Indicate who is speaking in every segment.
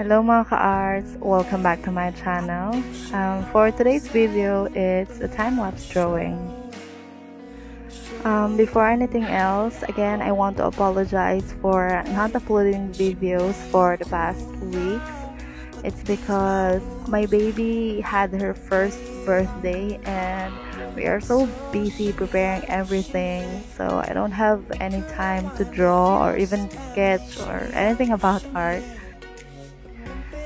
Speaker 1: Hello mga ka-arts! Welcome back to my channel. For today's video, it's a time-lapse drawing. Before anything else, again, I want to apologize for not uploading videos for the past weeks. It's because my baby had her first birthday and we are so busy preparing everything, so I don't have any time to draw or even sketch or anything about art.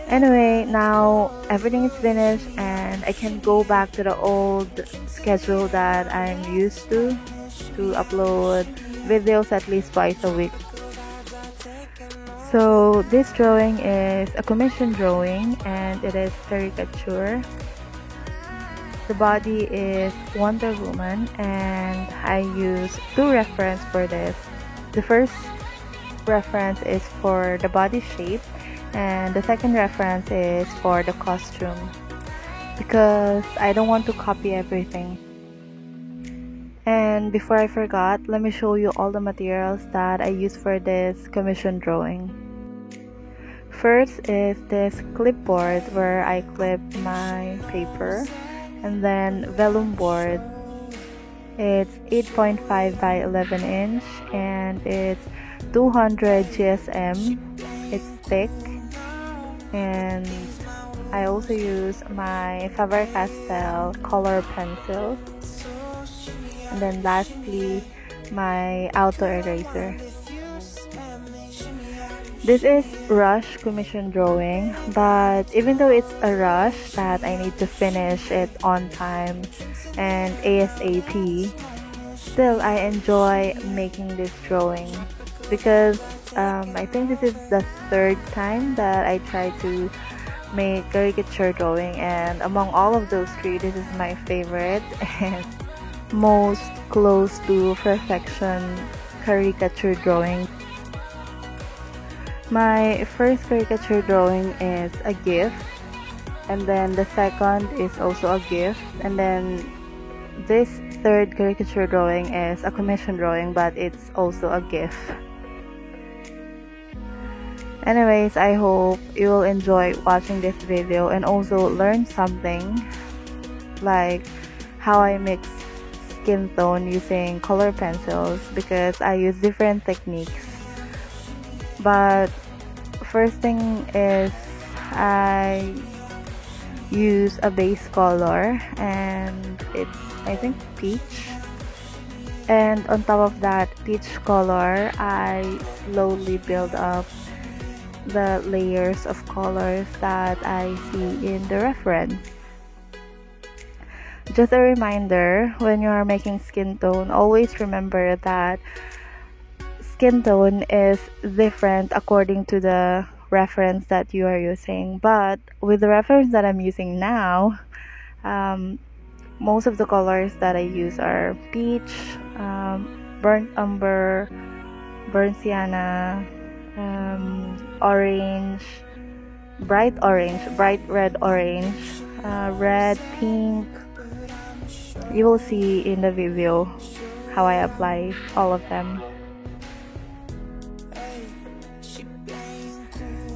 Speaker 1: Anyway, now everything is finished and I can go back to the old schedule that I'm used to upload videos at least twice a week. So this drawing is a commission drawing and it is caricature. The body is Wonder Woman and I use two references for this. The first reference is for the body shape and the second reference is for the costume because I don't want to copy everything. And before I forgot, let me show you all the materials that I use for this commission drawing. First is this clipboard where I clip my paper, and then vellum board. It's 8.5 by 11 inch and it's 200 GSM. It's thick, and I also use my Faber-Castell color pencils, and then lastly my auto eraser. This is rush commission drawing, but even though it's a rush that I need to finish it on time and ASAP, still I enjoy making this drawing because I think this is the third time that I try to make caricature drawing, and among all of those three, this is my favorite and most close to perfection caricature drawing. My first caricature drawing is a gift, and then the second is also a gift, and then this third caricature drawing is a commission drawing, but it's also a gift. Anyways, I hope you will enjoy watching this video and also learn something like how I mix skin tone using color pencils because I use different techniques. But first thing is I use a base color and it's I think peach, and on top of that peach color I slowly build up the layers of colors that I see in the reference. Just a reminder, when you are making skin tone, always remember that skin tone is different according to the reference that you are using. But with the reference that I'm using now, most of the colors that I use are peach, burnt umber, burnt sienna, orange, bright red orange, red, pink. You will see in the video how I apply all of them.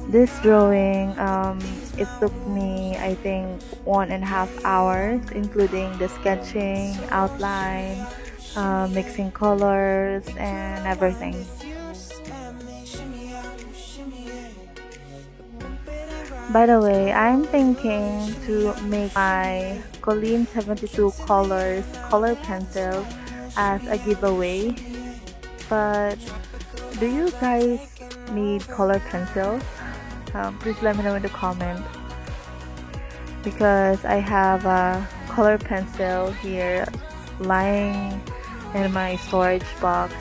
Speaker 1: This drawing, it took me I think 1.5 hours, including the sketching, outline, mixing colors and everything. By the way, I'm thinking to make my Colleen 72 colors color pencil as a giveaway. But do you guys need color pencils? Please let me know in the comments because I have a color pencil here lying in my storage box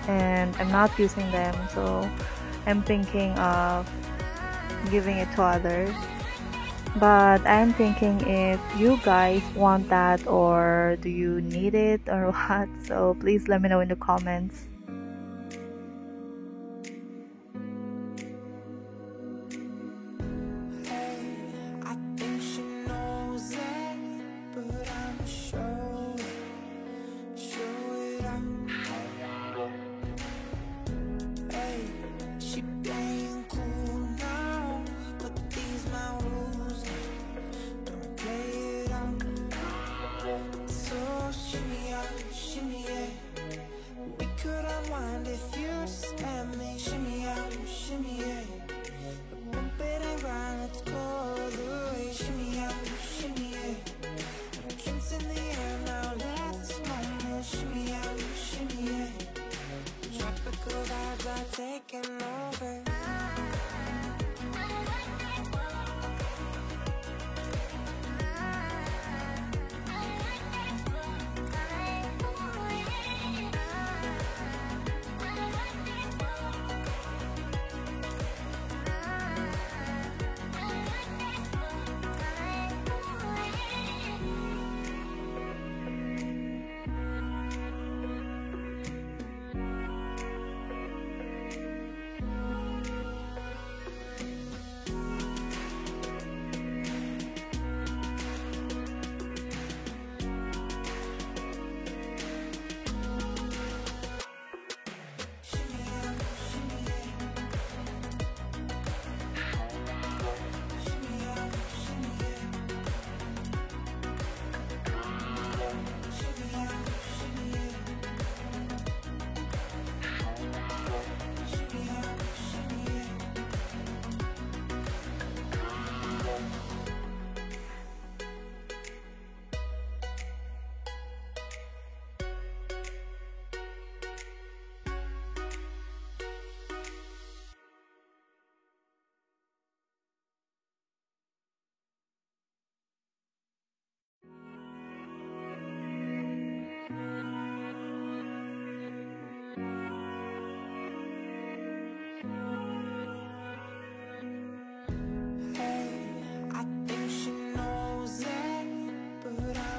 Speaker 1: and I'm not using them, so I'm thinking of giving it to others. But I'm thinking if you guys want that or do you need it or what, so please let me know in the comments.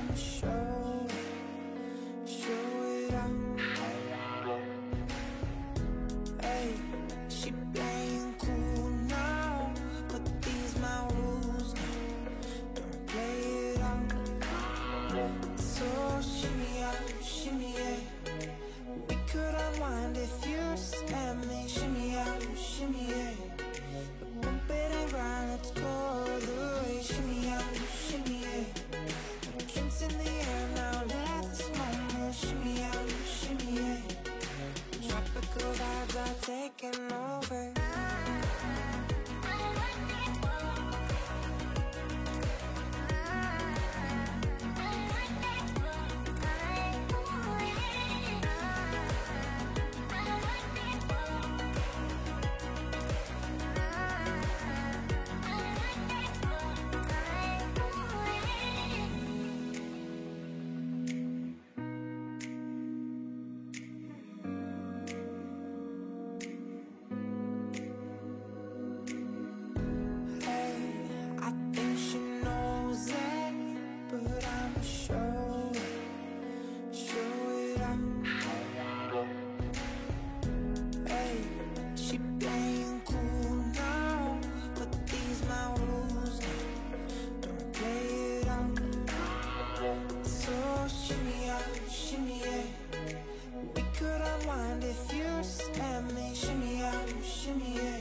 Speaker 2: I'ma show it out. Hey, she playing cool now, but these my rules now. Don't play it out. So shimmy out, shimmy yeah. We could unwind if you and me. Shimmy out, shimmy yeah. Bump it and grind, let's go the way. Shimmy out, shimmy yeah. Drinks in the air now, let this moment. Shimmy out, shimmy yeah. Tropical vibes are taking over. But I'ma show it out. Hey, she playing cool now, but these my rules now. Don't play it out. So shimmy out, shimmy yeah. We could unwind if you and me. Shimmy out, shimmy yeah.